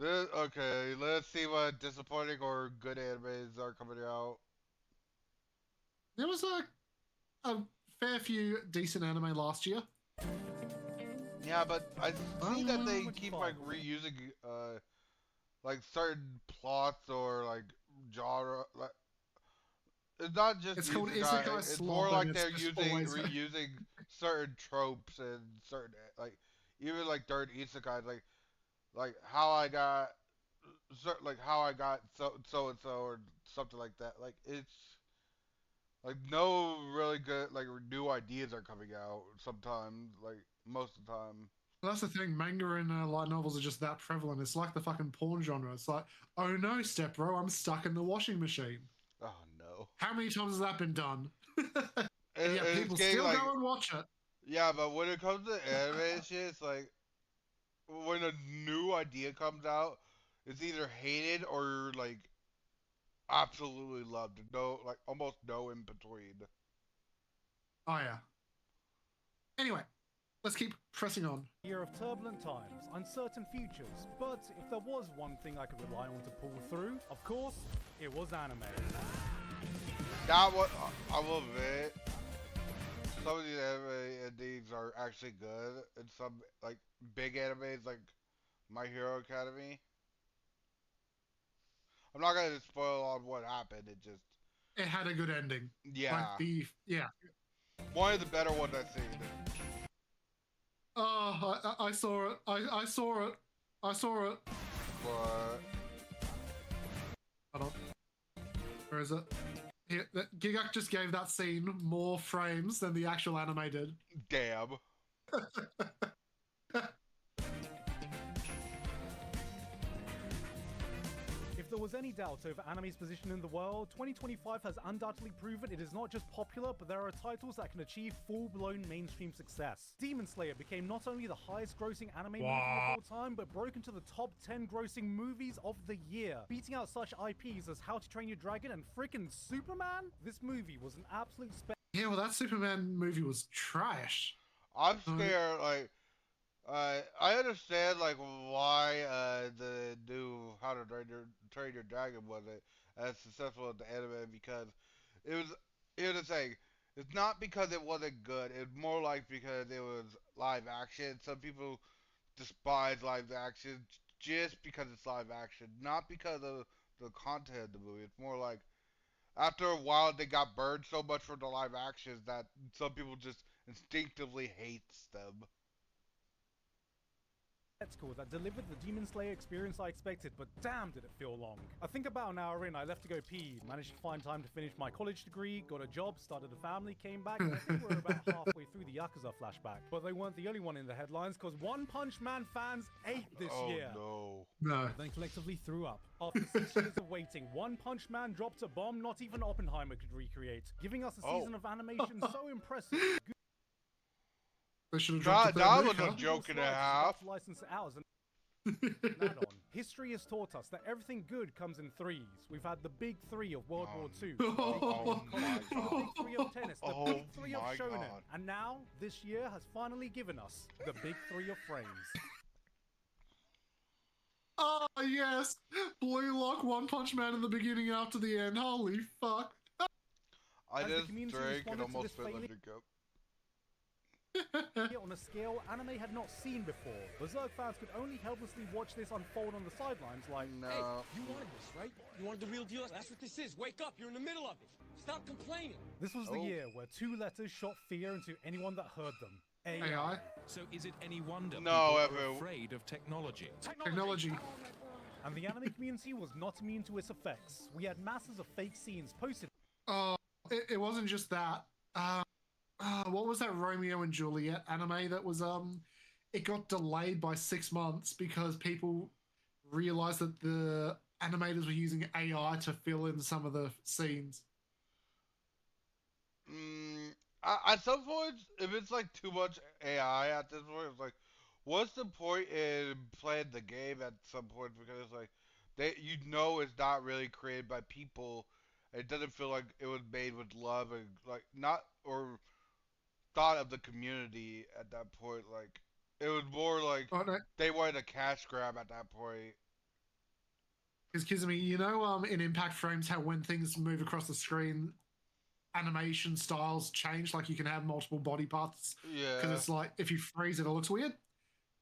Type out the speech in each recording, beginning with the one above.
Okay, let's see what disappointing or good animes are coming out. There was a fair few decent anime last year. Yeah, but I see that they keep like 25. reusing like certain plots or like genre. Like it's not just It's called isekai. Isekai It's more Slob, and like it's they're just using always. reusing certain tropes and certain like even like third isekai like how I got like how I got so and so or something like that. Like it's like no really good like new ideas are coming out sometimes like most of the time. That's the thing. Manga and light novels are just that prevalent. It's like the fucking porn genre. It's like, oh no, step bro, I'm stuck in the washing machine. Oh no. How many times has that been done? And yet It's people getting still like go and watch it. yeah, but when it comes to anime and shit, it's like when a new idea comes out, it's either hated or like absolutely loved. No, like almost no in between. Oh yeah. Anyway, let's keep pressing on. Year of turbulent times, uncertain futures, but if there was one thing I could rely on to pull through, of course, it was anime. That what I will admit. Some of these anime endings are actually good, and some like big animes like My Hero Academy. I'm not gonna spoil on what happened. It just It had a good ending. Like yeah, the yeah. one of the better ones I've seen. Oh, I saw it. I saw it. I saw it. But Hold on. Where is it? Here, Gigak just gave that scene more frames than the actual anime did. damn. If there was any doubt over anime's position in the world, 2025 has undoubtedly proven it is not just popular, but there are titles that can achieve full-blown mainstream success. Demon Slayer became not only the highest grossing anime movie of all time, but broke into the top 10 grossing movies of the year, beating out such IPs as How to Train Your Dragon and frickin' Superman. This movie was an absolute Yeah, well, that Superman movie was trash. I'm Uh, scared. Like I understand like why the new How to Train Your Dragon wasn't as successful as the anime because it was. Here's the thing. It's not because it wasn't good. It's more like because it was live action. Some people despise live action just because it's live action, not because of the content of the movie. It's more like after a while they got burned so much from the live actions that some people just instinctively hates them. spectacle that delivered the Demon Slayer experience I expected, but damn did it feel long. I think about an hour in, I left to go pee, managed to find time to finish my college degree, got a job, started a family, came back, and I think we're about halfway through the Yakuza flashback. But they weren't the only one in the headlines, because One Punch Man fans ate this Oh year. no. no. Then collectively threw up. After 6 years of waiting, One Punch Man dropped a bomb not even Oppenheimer could recreate, giving us a season of animation so impressive. They should have dropped a That third that movie, was a huh? joke and a Slides is about half. to license ours, add on. History has taught us that everything good comes in threes. We've had the big three of World War II, the big Oh three of my college, the god. big three of tennis, the Oh big three of my shonen, god. and now this year has finally given us the big three of frames. Oh, yes. Blue Lock, One Punch Man in the beginning after the end. Holy fuck. I As the just community drank and responded to this almost spit failing like a cup. on a scale anime had not seen before, Berserk fans could only helplessly watch this unfold on the sidelines like, No. Hey, you wanted this, right? You wanted the real deal? That's what this is. Wake up, you're in the middle of it. Stop complaining. this was the Oh. year where two letters shot fear into anyone that heard them. AI. AI. So is it any wonder No, people are Evan. afraid of technology? Technology. And the anime community was not immune to its effects. We had masses of fake scenes posted Oh, it wasn't just that. What was that Romeo and Juliet anime that was it got delayed by 6 months because people realized that the animators were using AI to fill in some of the scenes. Mm, at some point, if it's like too much AI at this point, it's like, what's the point in playing the game at some point? Because it's like, it's not really created by people. It doesn't feel like it was made with love and like not or thought of the community at that point. Like, it was more like Oh no, they wanted a cash grab at that point. Excuse me, you know, in Impact Frames, how when things move across the screen, animation styles change. Like you can have multiple body parts because Yeah. it's like if you freeze it, it looks weird.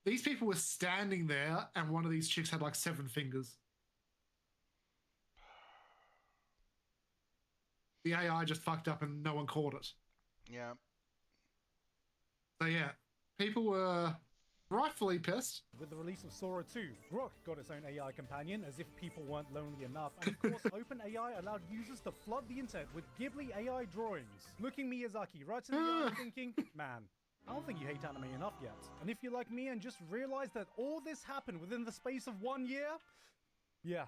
These people were standing there, and one of these chicks had like 7 fingers. The AI just fucked up, and no one caught it. Yeah. So yeah, people were rightfully pissed. With the release of Sora 2, Grok got its own AI companion, as if people weren't lonely enough, and of course OpenAI allowed users to flood the internet with Ghibli AI drawings. Looking Miyazaki right in the eye thinking, man, I don't think you hate anime enough yet. And if you're like me and just realized that all this happened within the space of 1 year, yeah,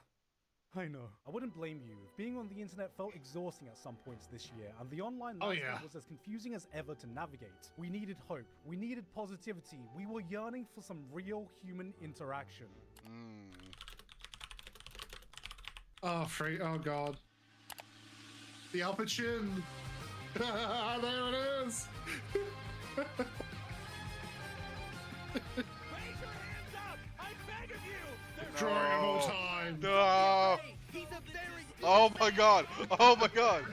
I know. I wouldn't blame you. Being on the internet felt exhausting at some points this year, and the online landscape was as confusing as ever to navigate. We needed hope. We needed positivity. We were yearning for some real human interaction. Oh, oh god. The upper chin. There it is. Raise your hands up! I beg of you! There's Drawing of all time. No. He's a very Oh my god. Oh my god.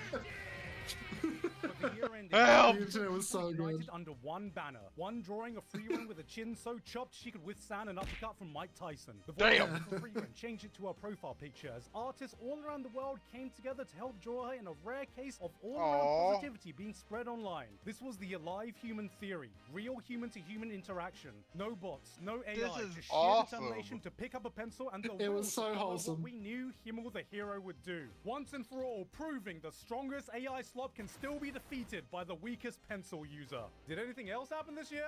But the year ended. Help! The internet was so United good. under one banner. One drawing a Freerun with a chin so chopped she could withstand an uppercut from Mike Tyson. The voice Damn. actor for Freerun changed it to her profile picture as artists all around the world came together to help draw her in a rare case of all-around Aw. positivity being spread online. This was the alive human theory. Real human-to-human interaction. No bots, no AI, This is just sheer awesome. determination to pick up a pencil and the It will was to so follow wholesome. what we knew Himmel the hero would do. Once and for all, proving the strongest AI slop can still be defeated by the weakest pencil user. Did anything else happen this year?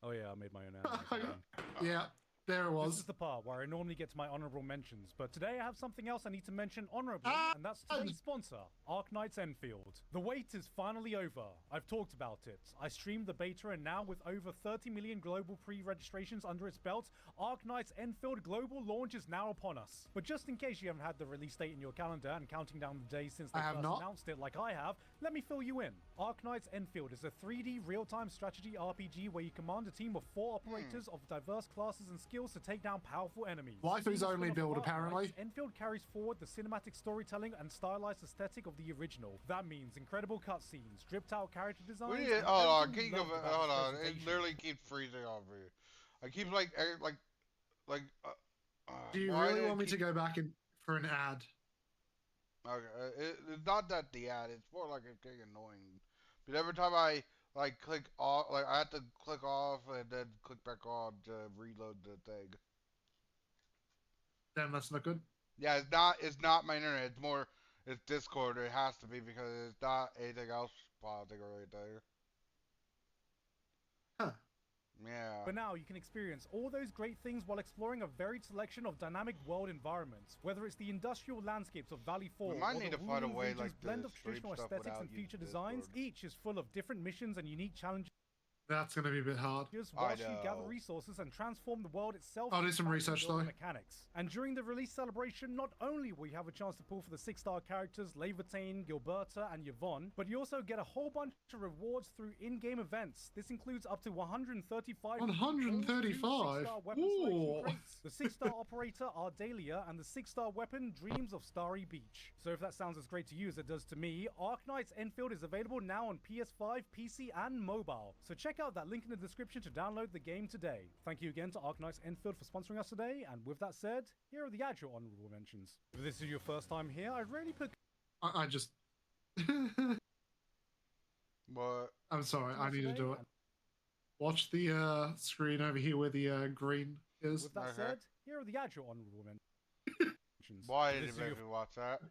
Oh yeah, I made my own anime. Yeah, there it This was. is the part where I normally get to my honorable mentions, but today I have something else I need to mention honorably, and that's today's sponsor, Arknight's Enfield. The wait is finally over. I've talked about it. I streamed the beta, and now with over 30 million global pre-registrations under its belt, Arknight's Enfield global launch is now upon us. But just in case you haven't had the release date in your calendar and counting down the days since they I have first not. announced it like I have, let me fill you in. Arknight's Enfield is a 3D real-time strategy RPG where you command a team of 4 operators of diverse classes and skills to take down powerful enemies. Waifu's Being a only spin-off of build, Arknights, apparently. Enfield carries forward the cinematic storytelling and stylized aesthetic of the original. That means incredible cutscenes, dripped-out character designs. We need, and hold on, everything keep you loved going. about Hold its on. It presentation. literally keeps freezing on me. I keep Do you why really did it want me to keep- go back in for an ad? Okay, it's not that the ad. It's more like it's getting annoying. But every time I like click off, like I have to click off and then click back on to reload the thing. Damn, that's not good. Yeah, it's not. It's not my internet. It's more. It's Discord. It has to be because it's not anything else pausing or anything. Huh. Yeah. But now you can experience all those great things while exploring a varied selection of dynamic world environments. Whether it's the industrial landscapes of Valley 4 might or need the to find a Wuling way, region's like, to blend of stream traditional stuff aesthetics without and using feature designs, Discord. each is full of different missions and unique challenges. That's going to be a bit hard. Whilst you gather know. resources and transform the world itself. I'll do into some fashion research, building though. Mechanics. And during the release celebration, not only will you have a chance to pull for the 6-star characters Levatane, Gilberta, and Yvonne, but you also get a whole bunch of rewards through in-game events. This includes up to 135 135? 6-star weapon selection Ooh. crates. The 6-star operator Ardelia and the 6-star weapon Dreams of Starry Beach. So if that sounds as great to you as it does to me, Arknight's Enfield is available now on PS5, PC, and mobile. So check out that link in the description to download the game today. Thank you again to Arknight's Enfield for sponsoring us today, and with that said, here are the actual honorable mentions. If this is your first time here, I'd really put I just. But I'm sorry, I need to today, do it. and Watch the screen over here where the green is. with that Okay. said, here are the actual honorable mentions. why If did this it is make your me watch that?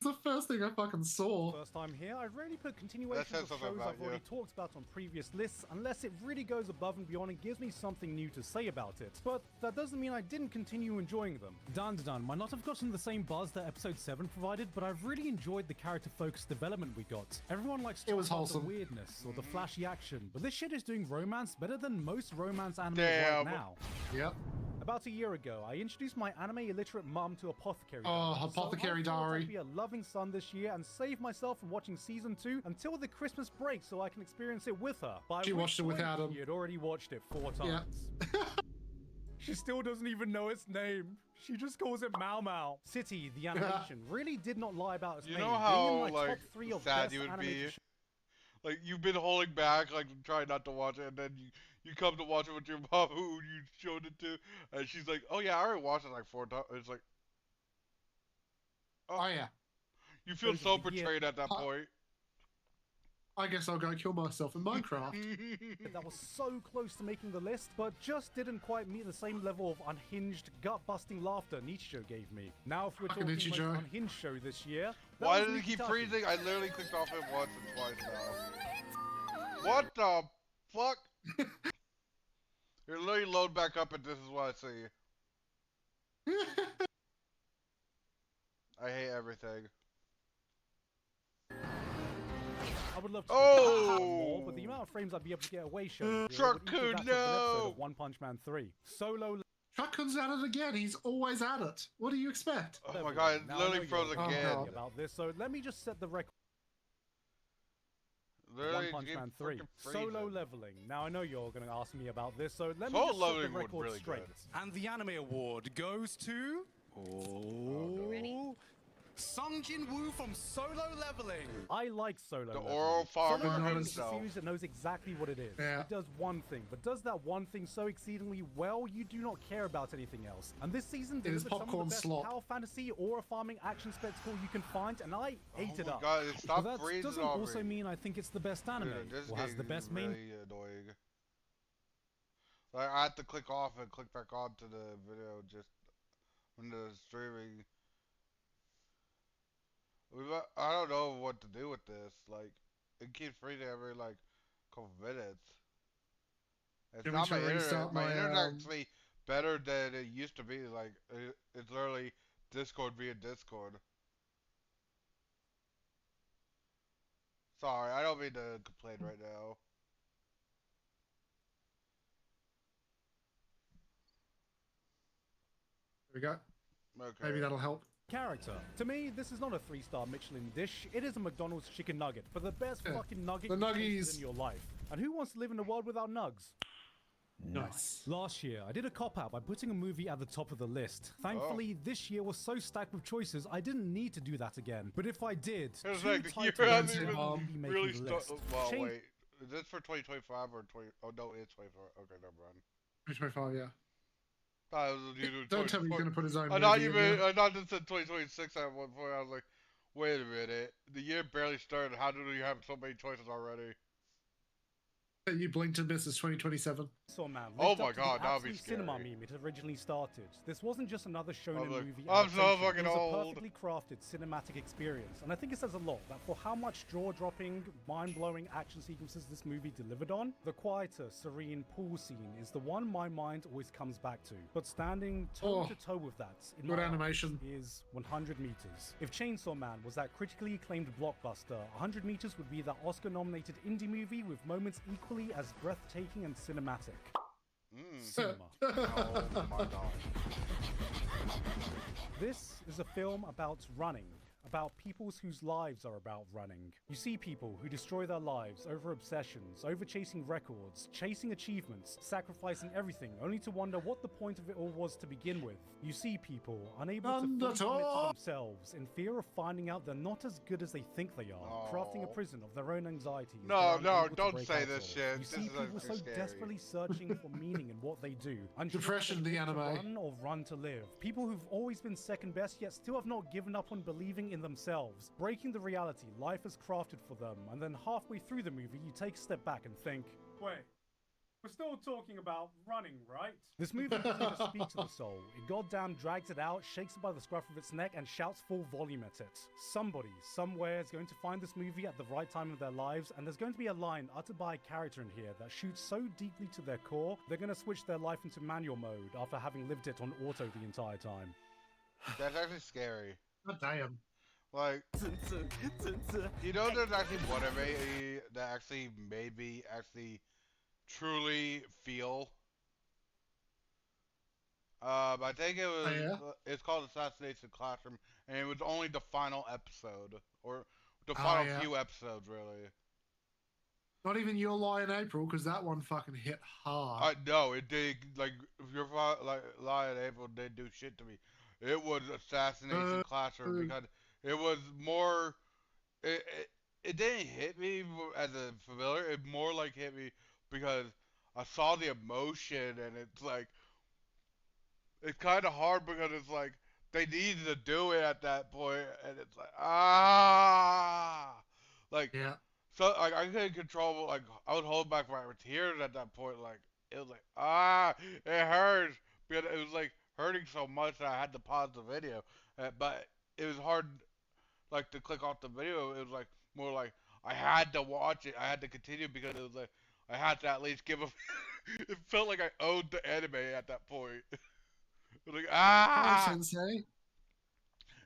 It's the first thing I fucking saw. first time here, I'd really put continuations says of something shows about I've already talked about on previous lists, unless it really goes above and beyond and gives me something new to say about it. But that doesn't mean I didn't continue enjoying them. Dun might not have gotten the same buzz that episode 7 provided, but I've really enjoyed the character-focused development we got. Everyone likes to It was talk about the wholesome. weirdness or the flashy action, but this shit is doing romance better than most romance animes Damn. right now. Yep. About a year ago, I introduced my anime illiterate mum to Apothecary Oh, Diaries, Apothecary so I thought Diary. I'd be a loving son this year and save myself from watching season 2 until the Christmas break so I can experience it with her. By She which watched it point, without him. She had already watched it 4 Yeah. times. She still doesn't even know its name. She just calls it Mau Mau. City, the animation, really did not lie about its You name. know Being how in my like top 3 of sad best you would be? animated Like you've been holding back, like trying not to watch it, and then you come to watch it with your mom who you showed it to, and she's like, "Oh yeah, I already watched it like 4 times." It's like, Oh yeah. you feel shows so of the year. betrayed at that point. I guess I'll go kill myself in Minecraft. that was so close to making the list, but just didn't quite meet the same level of unhinged, gut-busting laughter Nichijou gave me. Now, if we're Fucking talking most Nichijou. unhinged show this year, that Why was did it keep Nikitashi. freezing? I literally clicked off it once and twice now. What the fuck? You're literally load back up and this is what I see. I hate everything. I would love to Oh! more, but the amount of frames I'd be able to get away showing Truck-kun, an no! episode of One Punch Man 3. Solo Truck-kun's at it again. He's always at it. What do you expect? Oh my god, it Now, I literally know froze you're again. Oh, about this, so let me just set the record. Literally, One Punch it Man keeps 3. freaking freezing. Solo leveling. Now I know you're going to ask me about this, so let me Solo just set the leveling was record really straight. good. And the anime award goes to... Oh... Sung Jin-woo from Solo Leveling. I like Solo The leveling. oral farmer Solo Leveling is a himself. series that knows exactly what it is. Yeah. It does one thing, but does that one thing so exceedingly well, you do not care about anything else. And this season It is delivered some of popcorn the best slop. power fantasy or a farming action spectacle you can find, and I ate it Oh my up. god, it But stopped that freezing doesn't on also me. mean I think it's the best anime, Dude, this or has the game best is main. really annoying. Like, I had to click off and click back on to the video just when the streaming. I don't know what to do with this. Like, it keeps freezing every like couple minutes. It's Can we not my try to internet. restart My my, internet's actually better than it used to be. Like, it's literally Discord via Discord. Sorry, I don't mean to complain right now. There we go. Okay. Maybe that'll help. Character. To me, this is not a 3-star Michelin dish. It is a McDonald's chicken nugget for the best Yeah. fucking nugget The you've tasted nuggies. in your life. And who wants to live in a world without nugs? Nice. Last year, I did a cop-out by putting a movie at the top of the list. Thankfully, this year was so stacked with choices, I didn't need to do that again. But if I did, It was two like the year titles hasn't would even probably be making really the list. well, Change- wait. Is this for 2025 or 20? Oh no, it's 24. Okay, never mind. 2025, yeah. Thought it was you Don't tell me he's going to put his own I thought movie you in meant. there. I thought this said 2026 at one point. I was like, wait a minute. The year barely started. How do you have so many choices already? You blinked and missed. It's 2027. Saw Man Oh lived my up to God, the that would be absolute cinema scary. meme it originally started. This wasn't just another shonen like, movie. I'm so adaptation. fucking It was old. a perfectly crafted cinematic experience, and I think it says a lot that for how much jaw-dropping, mind-blowing action sequences this movie delivered on, the quieter, serene pool scene is the one my mind always comes back to. But standing toe-to-toe with that, in Good my eyes, animation. is 100 Meters. If Chainsaw Man was that critically acclaimed blockbuster, 100 Meters would be that Oscar-nominated indie movie with moments equally as breathtaking and cinematic. Cinema. Oh my god. This is a film about running, about peoples whose lives are about running. You see people who destroy their lives over obsessions, over chasing records, chasing achievements, sacrificing everything, only to wonder what the point of it all was to begin with. You see people unable to fully commit to Underdog. themselves in fear of finding out they're not as good as they think they are, crafting a Oh. prison of their own anxieties. No, they're no, unable to don't break say out this of. shit. You This see is people actually so scary. desperately searching for meaning in what they do, unsure if Depression, they the live to anime. run or run to live. People who've always been second best yet still have not given up on believing in themselves, breaking the reality life has crafted for them, and then halfway through the movie you take a step back and think, wait, we're still talking about running, right? This movie doesn't just speak to the soul. It goddamn drags it out, shakes it by the scruff of its neck, and shouts full volume at it. Somebody, somewhere, is going to find this movie at the right time of their lives, and there's going to be a line uttered by a character in here that shoots so deeply to their core, they're going to switch their life into manual mode after having lived it on auto the entire time. That's actually scary. God damn. Like, you know, there's actually one anime that actually made me actually truly feel. I think it was. yeah? It's called Assassination Classroom, and it was only the final episode, or the Oh, final yeah. few episodes, really. Not even Your Lie in April, because that one fucking hit hard. I know it did. Like if your like Lion April did do shit to me. It was Assassination Classroom because it was more. It didn't hit me as a familiar. It more like hit me because I saw the emotion and it's like it's kind of hard because it's like they needed to do it at that point and it's like like Yeah. so like I couldn't control like I was holding back my tears at that point like it was like it hurts because it was like hurting so much that I had to pause the video but it was hard like to click off the video. It was like more like I had to watch it. I had to continue because it was like I had to at least give a. It felt like I owed the anime at that point. It was like Oh, Sensei.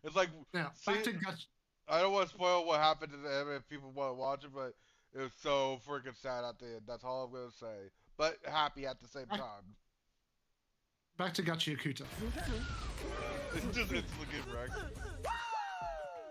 It's like Now, see, back to Gacha. I don't want to spoil what happened in the anime if people want to watch it, but it was so freaking sad at the end. That's all I'm gonna say. But happy at the same time. Back to Gacha Yakuta. It's just instantly getting wrecked.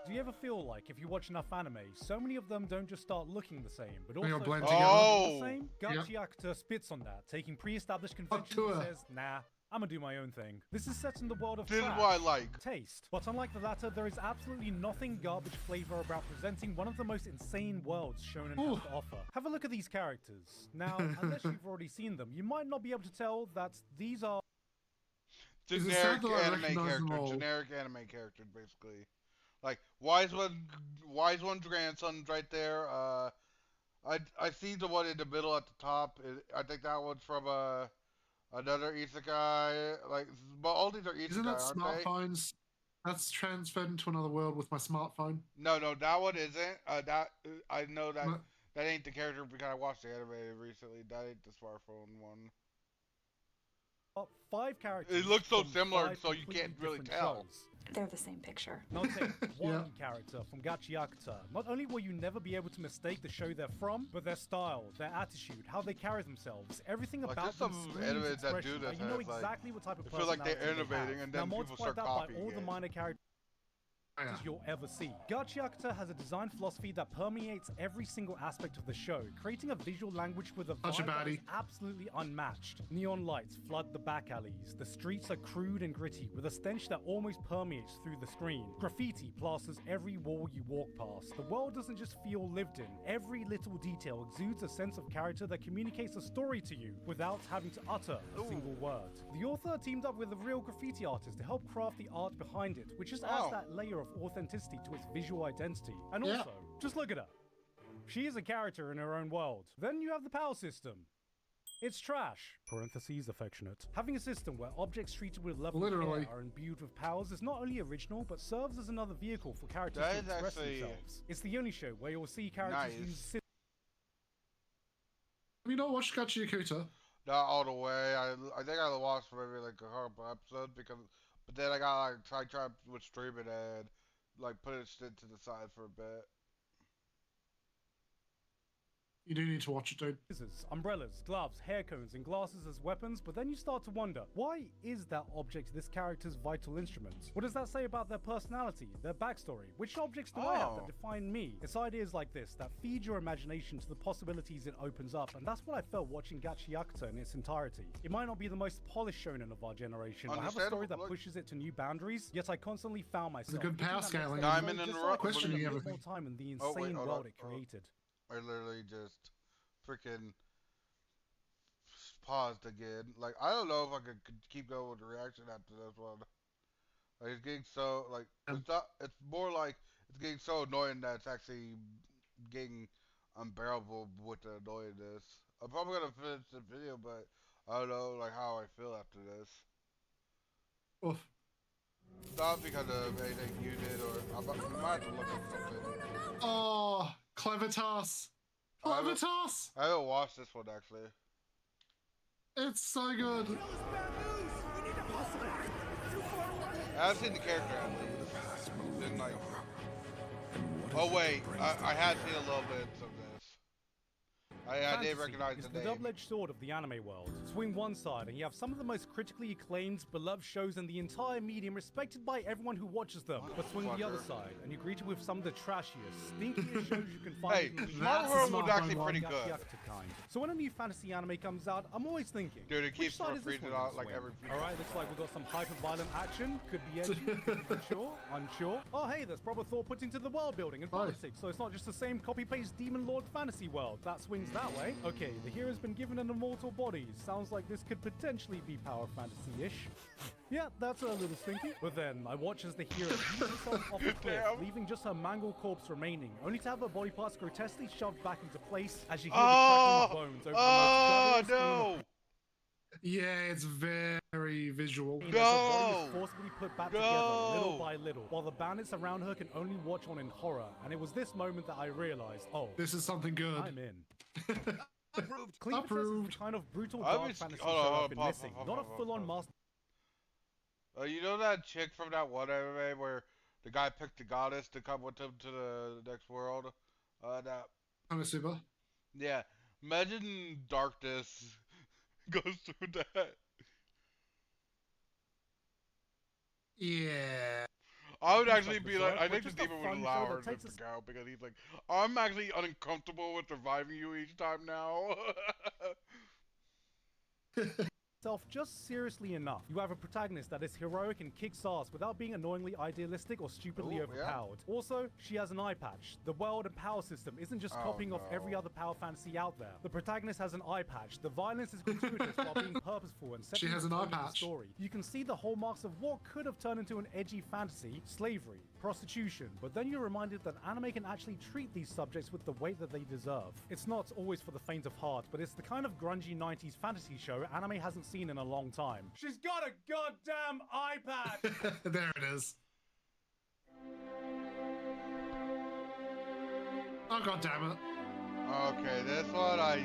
Do you ever feel like if you watch enough anime, so many of them don't just start looking the same, but They also all blend feel together. the same? Gacha Yakuta spits on that, taking pre-established conventions to and her. says, nah, I'm gonna do my own thing. This is set in the world of This is trash, what I like. taste. But unlike the latter, there is absolutely nothing garbage flavor about presenting one of the most insane worlds shonen has to offer. Have a look at these characters. Now, unless you've already seen them, you might not be able to tell that these are Is it Generic sad that I anime recognize them character. all? Generic anime characters, basically. Like wise one's grandson's right there. I see the one in the middle at the top. I think that one's from another isekai. Like, but all these are Isn't isekai, that aren't they? smartphones? That's transferred into another world with my smartphone. No, that one isn't. That I know that What? that ain't the character because I watched the anime recently. That ain't the smartphone one. 5 characters. It looks so from similar, 5 so you completely can't really different tell. shows. They're the same picture. Now take one Yeah. character from Gacha Yakuta. Not only will you never be able to mistake the show they're from, but their style, their attitude, how they carry themselves, everything Like, about there's them some screams animes that do expression, this, you know and it's like, exactly what type of I feel like they're personality they innovating, have. and then now, people multiply start that by copying all the it. minor characters you'll ever see. Gacha Yakuta has a design philosophy that permeates every single aspect of the show, creating a visual language with a Such a vibe that is baddie. absolutely unmatched. Neon lights flood the back alleys, the streets are crude and gritty, with a stench that almost permeates through the screen. Graffiti plasters every wall you walk past. The world doesn't just feel lived in, every little detail exudes a sense of character that communicates a story to you without having to utter a single word. The author teamed up with a real graffiti artist to help craft the art behind it, which just adds that layer of authenticity to its visual identity. And Yeah. also, just look at her. She is a character in her own world. Then you have the power system. It's trash. Parentheses affectionate. Having a system where objects treated with level of Literally. care are imbued with powers is not only original, but serves as another vehicle for characters That to is express actually themselves. It's the only show where you'll see characters nice. use Have you not watched Gacha Yakuta? Not all the way. I think I watched maybe like a couple episodes but then I got like sidetracked with streaming and like put it shit to the side for a bit. You do need to watch it, dude. scissors, umbrellas, gloves, hair cones, and glasses as weapons, but then you start to wonder, why is that object this character's vital instrument? What does that say about their personality, their backstory? Which objects do I have that define me? It's ideas like this that feed your imagination to the possibilities it opens up, and that's what I felt watching Gacha Yakuta in its entirety. It might not be the most polished shonen of our generation, but I have a story that pushes it to new boundaries, yet I constantly found myself good power scaling. Diamond in the rough. Questioning more everything. time in the Oh, wait, insane hold world on. it created. I literally just freaking paused again. Like I don't know if I could keep going with the reaction after this one. Like it's getting so like it's not. It's more like it's getting so annoying that it's actually getting unbearable with the annoyingness. I'm probably gonna finish the video, but I don't know like how I feel after this. Oof. Not because of anything you did, or I might have to look at something. Oh, clever toss. Clever toss. I haven't watched this one actually. It's so good. I haven't seen the character at least. Didn't like. Oh wait, I had seen a little bit of this. I did Fantasy recognize is the the name. double-edged sword of the anime world. Swing one side and you have some of the most critically acclaimed, beloved shows in the entire medium, respected by everyone who watches them. But swing the other Motherfucker. side and you're greeted with some of the trashiest, stinkiest shows you can find Hey, in the Smart That's World a was smartphone actually one. pretty Yak good. yak kind. So when a new fantasy anime comes out, I'm always thinking, Dude, it which keeps side is this freezing one out gonna like swing? every few Alright, looks like we've got some hyper-violent action. Could be edgy, could be mature, unsure. Oh hey, there's proper thought put into the world building and politics, so it's not just the same copy-paste Demon Lord fantasy world. That swings that way. Okay, the hero's been given an immortal body. Sounds like this could potentially be power fantasy-ish. Yeah, that's a little stinky. But then, I watch as the hero leaves herself off a cliff, Damn. leaving just her mangled corpse remaining, only to have her body parts grotesquely shoved back into place as you hear Oh, the crackling of bones over oh the most guttural no, Yeah, it's very visual. scream as her body No! is forcibly put back together, little by little, while the bandits around her can only watch on in horror. And it was this moment that I realized, oh, This is something good. I'm in. Approved. Clean Princess is Approved. the kind of brutal I dark was- fantasy hold on, show hold I've on, been pause, missing. pause, Not a pause, full-on pause. master. You know that chick from that one anime where the guy picked the goddess to come with him to the next world? That Konosuba. yeah. Imagine darkness goes through that. Yeah. I would It's actually like be like, Berserk, I but think the just a demon would fun show allow that her to takes us- go because he's like, I'm actually uncomfortable with reviving you each time now. Just seriously enough. You have a protagonist that is heroic and kicks ass without being annoyingly idealistic or stupidly Ooh, yeah. overpowered. Also, she has an eye patch. The world and power system isn't just Oh, copying off every no. other power fantasy out there. The protagonist has an eye patch. The violence is gratuitous while being purposeful and She setting has the an eye tone of the patch. story. You can see the hallmarks of what could have turned into an edgy fantasy, slavery, prostitution, but then you're reminded that anime can actually treat these subjects with the weight that they deserve. It's not always for the faint of heart, but it's the kind of grungy 90s fantasy show anime hasn't seen in a long time. She's got a goddamn eye patch! There it is. Oh god damn it. Okay, this one I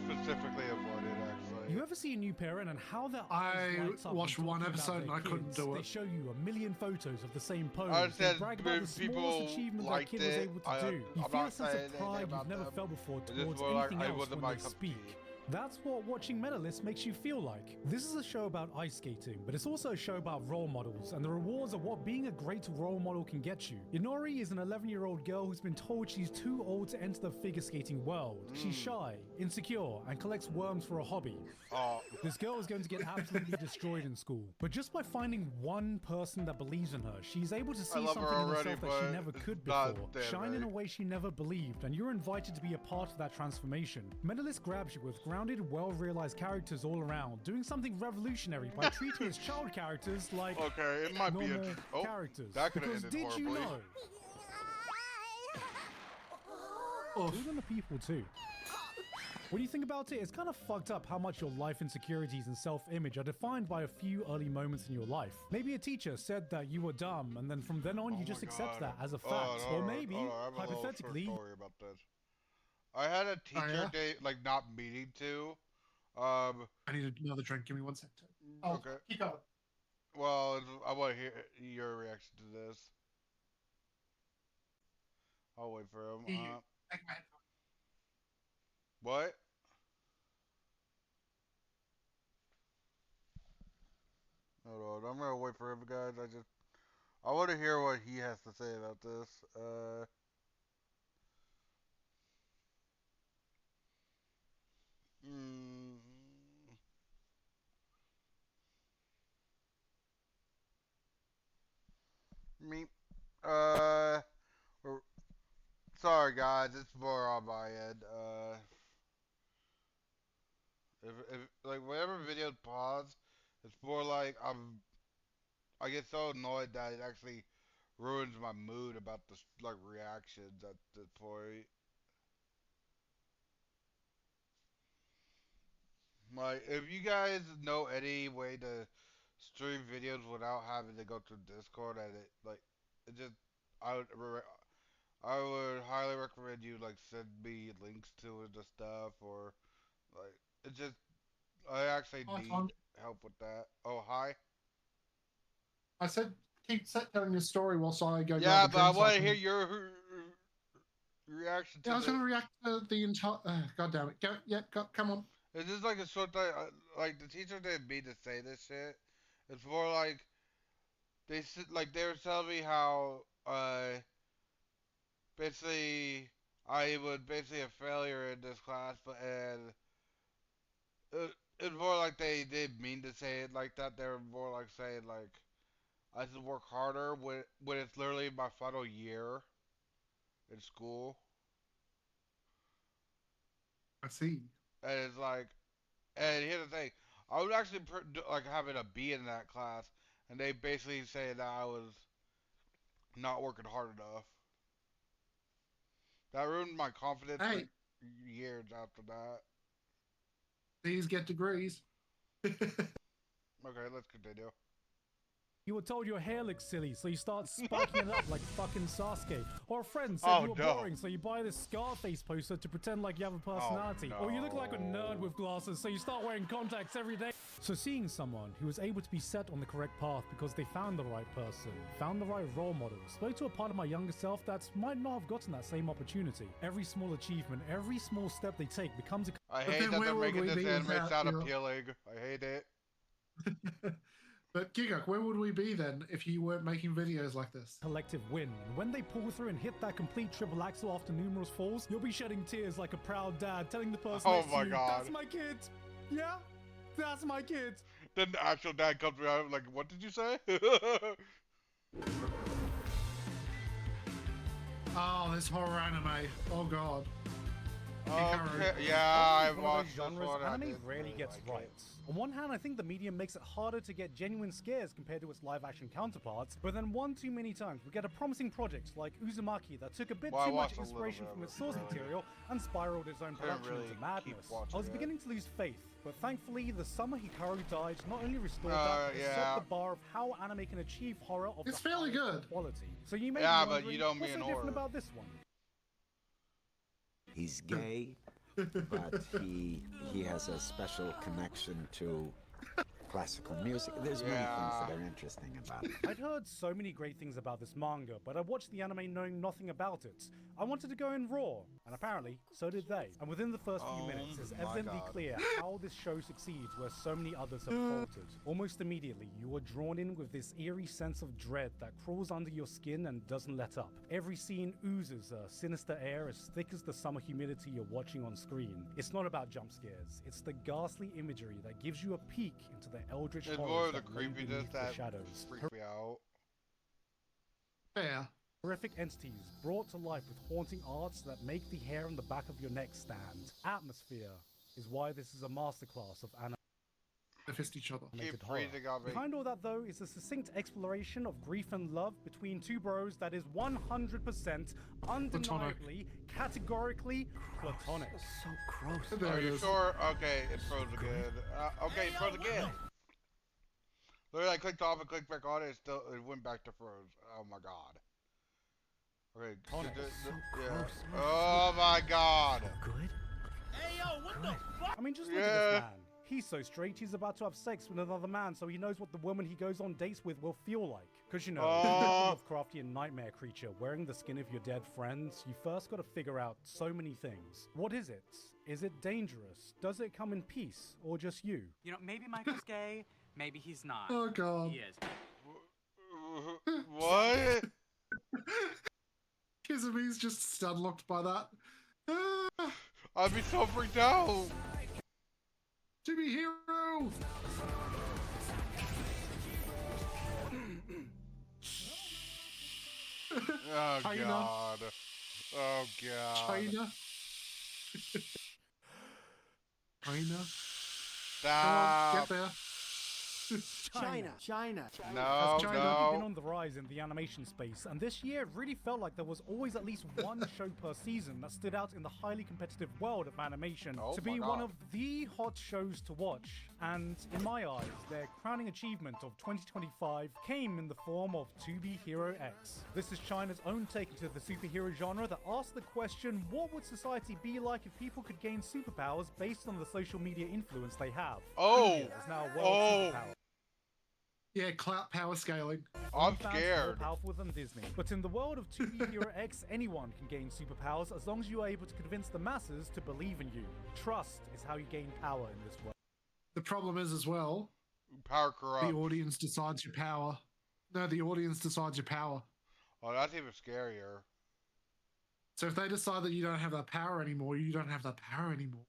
specifically avoided actually. You ever see a new parent and how their I eyes lights up watched when one talking about episode and their I couldn't kids? do They it. show you a million photos of the same pose. I They said brag about the people smallest achievement their liked kid was it. able to I- do. You I'm feel not a sense saying of anything pride you've about never them. felt before It's just towards more like, anything I else wasn't when my they cup of speak. tea. That's what watching Medalist makes you feel like. This is a show about ice skating, but it's also a show about role models and the rewards of what being a great role model can get you. Inori is an 11-year-old girl who's been told she's too old to enter the figure skating world. She's shy, insecure, and collects worms for a hobby. Oh, This girl is going to get absolutely destroyed in school. But just by finding one person that believes in her, she's able to see love her something in already, herself that but she never it's could not before, that shine in a right. way she never believed, and you're invited to be a part of that transformation. Medalist grabs you with grounded, well-realized characters all around, doing something revolutionary by treating its child characters like okay, it might be normal a characters. that could have Because ended did you horribly. know? Oof. Even the people too. When you think about it, it's kind of fucked up how much your life insecurities and self-image are defined by a few early moments in your life. Maybe a teacher said that you were dumb, and then from then on Oh you just my accept God. that as a fact. Hold Or on, maybe, hold on, I have a little short hypothetically, story about this. I had a teacher yeah? day like not meaning to. I need another drink. Give me 1 second. Oh, Okay. keep going. Well, I want to hear your reaction to this. I'll wait for him. Here, take my headphones. What? Hold on, I'm gonna wait for him, guys. I want to hear what he has to say about this. Mm, me. We're- Sorry, guys. It's more on my end. If like whenever videos pause, it's more like I get so annoyed that it actually ruins my mood about the like reactions at this point. Like, if you guys know any way to stream videos without having to go through Discord, and it like it just I would I would highly recommend you like send me links to it and stuff, or like it just I actually Hi, need Tom. help with that. Oh hi. I said keep telling your story whilst I go Yeah, grab a but I drink so want to can- hear your. reaction to Yeah, I was this? going to react to the entire. God damn it! Go, yeah, go, come on. Is this like a short that like the teacher didn't mean to say this shit? It's more like like they were telling me how basically I was basically a failure in this class, but it's more like they didn't mean to say it like that. They were more like saying like I should work harder when it's literally my final year in school, I see. and it's like, and here's the thing, I was actually like having a B in that class, and they basically say that I was not working hard enough. That ruined my confidence for Hey, years after that. these get degrees. Okay, let's continue. You were told your hair looks silly, so you start spiking it up like fucking Sasuke. Or a friend said Oh, you were no. boring, so you buy this Scarface poster to pretend like you have a personality. no. Or you look like a nerd with glasses, so you start wearing contacts every day. So seeing someone who was able to be set on the correct path because they found the right person, found the right role model, spoke to a part of my younger self that might not have gotten that same opportunity. Every small achievement, every small step they take becomes a I But hate then that where they're would making we this be anime without sound your- appealing. I hate it. But Gigok, where would we be then if you weren't making videos like this? collective win. And when they pull through and hit that complete triple axel after numerous falls, you'll be shedding tears like a proud dad telling the person Oh next to my you, God. that's my kid. Yeah, that's my kid. Then the actual dad comes around like, what did you say? Oh, this horror anime. Oh god. okay, yeah, I've One of watched those this genres one. I anime didn't rarely really gets like right. it. On one hand, I think the medium makes it harder to get genuine scares compared to its live-action counterparts, but then one too many times we get a promising project like Uzumaki that took a bit Well, I too much watched a little inspiration bit of from it, its source really. material and spiraled its own Couldn't production really into keep madness. watching I was it. beginning to lose faith, but thankfully the summer Hikaru died not only restored that, but yeah. set the bar of how anime can achieve horror of It's the fairly highest good. quality. So you may Yeah, be but wondering, you don't what's mean so different horror. about this one? He's gay, but he has a special connection to classical music. There's many things Yeah. that are interesting about it. I'd heard so many great things about this manga, but I watched the anime knowing nothing about it. I wanted to go in raw, and apparently, so did they. And within the first few Oh minutes, it's my evidently God. clear how this show succeeds where so many others have faltered. Almost immediately, you are drawn in with this eerie sense of dread that crawls under your skin and doesn't let up. Every scene oozes a sinister air as thick as the summer humidity you're watching on screen. It's not about jump scares, it's the ghastly imagery that gives you a peek into the eldritch It's more horrors of the that lay creepiness beneath the that shadows. freaks me out. Fair. Horrific entities brought to life with haunting arts that make the hair on the back of your neck stand. Atmosphere is why this is a masterclass of They fist each other. animated Keep horror. freezing on me. Behind all that, though, is a succinct exploration of grief and love between two bros that is 100% undeniably, categorically platonic. So gross. There Are it you is. sure? Okay, it froze again. Okay, it froze again. Literally, I clicked off and clicked back on it. It went back to froze. Oh my god. Okay. Platonic. Yeah. Oh my god. Good? I mean, just look at Yeah. this man. He's so straight, he's about to have sex with another man, so he knows what the woman he goes on dates with will feel like. Because, you know, Oh. Lovecraftian nightmare creature wearing the skin of your dead friends, you first got to figure out so many things. What is it? Is it dangerous? Does it come in peace? Or just you? You know, maybe Michael's gay, maybe he's not. Oh god. He is. What? Kizumi's just stunlocked by that. Ah, I'd be so freaked out. Jimmy Hero! Oh China. god. Oh god. China. China. Come on, get Stop. there. China. No, China. Been no. on the rise in the animation space, and this year it really felt like there was always at least one show per season that stood out in the highly competitive world of animation Oh to my be one God. of the hot shows to watch. And in my eyes, their crowning achievement of 2025 came in the form of To Be Hero X. This is China's own take into the superhero genre that asks the question, what would society be like if people could gain superpowers based on the social media influence they have? Oh. India is now a world Oh. superpower. Yeah, clout power scaling. I'm Fans scared. More powerful than Disney. But in the world of 2B Hero X, anyone can gain superpowers as long as you are able to convince the masses to believe in you. Trust is how you gain power in this world. The problem is as well, Power corrupts. the audience decides your power. No, the audience decides your power. Oh, that's even scarier. So if they decide that you don't have that power anymore, you don't have that power anymore.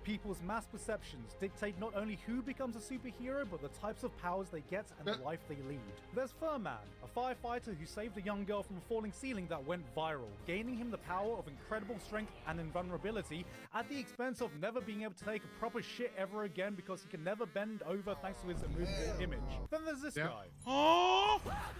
People's mass perceptions dictate not only who becomes a superhero, but the types of powers they get and the life they lead. There's Furman, a firefighter who saved a young girl from a falling ceiling that went viral, gaining him the power of incredible strength and invulnerability at the expense of never being able to take a proper shit ever again because he can never bend over thanks to his immovable image. Then there's this guy.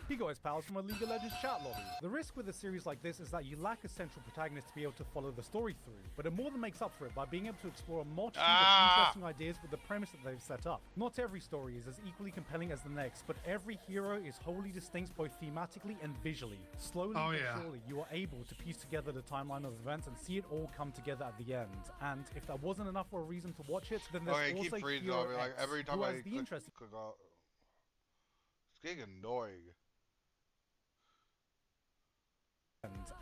He got his powers from a League of Legends chat lobby. The risk with a series like this is that you lack a central protagonist to be able to follow the story through, but it more than makes up for it by being able to explore a multitude of interesting ideas with the premise that they've set up. Not every story is as equally compelling as the next, but every hero is wholly distinct both thematically and visually. Slowly but surely, you are able to piece together the timeline of events and see it all come together at the end. And if that wasn't enough for a reason to watch it, then there's also Hero X, like every time who I has the interesting... It's getting annoying.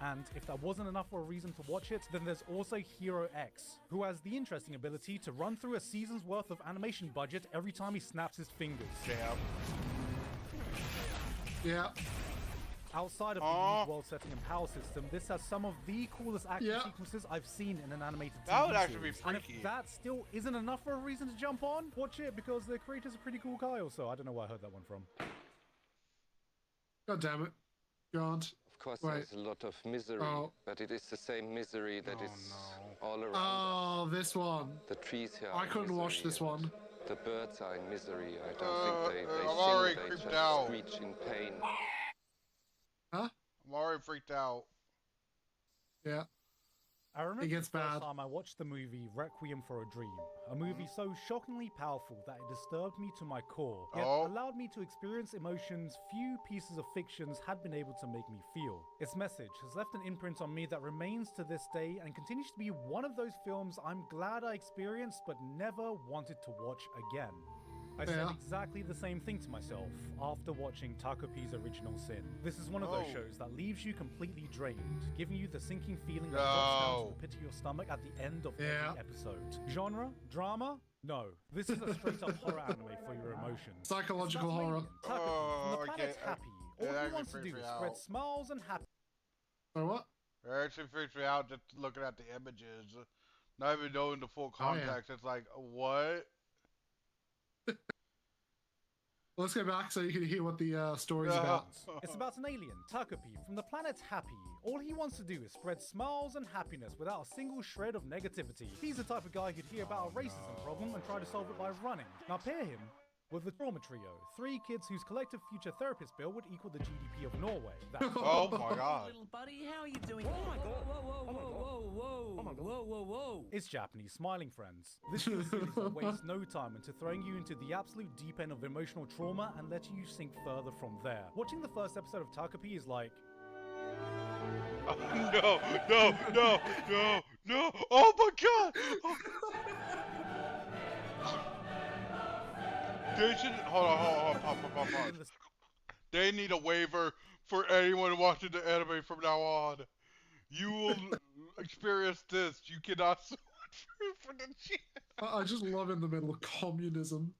And if that wasn't enough for a reason to watch it, then there's also Hero X, who has the interesting ability to run through a season's worth of animation budget every time he snaps his fingers. Damn. Yeah. Outside of the unique world setting and power system, this has some of the coolest action sequences I've seen in an animated TV That would actually series. be freaky. And if that still isn't enough for a reason to jump on, watch it because the creator's a pretty cool guy also. I don't know where I heard that one from. God damn it. God. Of course, there's a lot of misery, but it is the same misery that is all around. Oh, this one. The trees here. I couldn't watch this one. The birds are in misery. I don't think they I'm sing. already They creeped just out. screech in pain. Huh? I'm already freaked out. Yeah. I remember It gets the first bad. time I watched the movie Requiem for a Dream, a movie so shockingly powerful that it disturbed me to my core, yet allowed me to experience emotions few pieces of fictions had been able to make me feel. Its message has left an imprint on me that remains to this day and continues to be one of those films I'm glad I experienced but never wanted to watch again. I said exactly the same thing to myself after watching Takopi's Original Sin. This is one of those shows that leaves you completely drained, giving you the sinking feeling that drops down to the pit of your stomach at the end of every episode. Genre? Drama? No. This is a straight-up horror anime for your emotions. Psychological horror. Takopi, from the planet Happy. All he wants to do is spread smiles and happiness. Oh, what? It actually freaks me out just looking at the images. Not even knowing the full context. It's like, what? Let's go back so you can hear what the story's about. It's about an alien, Takopi, from the planet Happy. All he wants to do is spread smiles and happiness without a single shred of negativity. He's the type of guy who'd hear about a racism problem and try to solve it by running. Now pair him with the Trauma Trio, 3 kids whose collective future therapist bill would equal the GDP of Norway. Oh my god. Little buddy, how are you doing? Oh my god, whoa, whoa, whoa, whoa, whoa, oh my god, whoa, whoa, whoa. It's Japanese smiling friends. This is a series that wastes no time into throwing you into the absolute deep end of emotional trauma and letting you sink further from there. Watching the first episode of Takopi is like... No, no, no, no, no, oh my god! They should, hold on, pause. They need a waiver for anyone watching the anime from now on. You will experience this. You cannot switch for the shit. I just love in the middle of communism.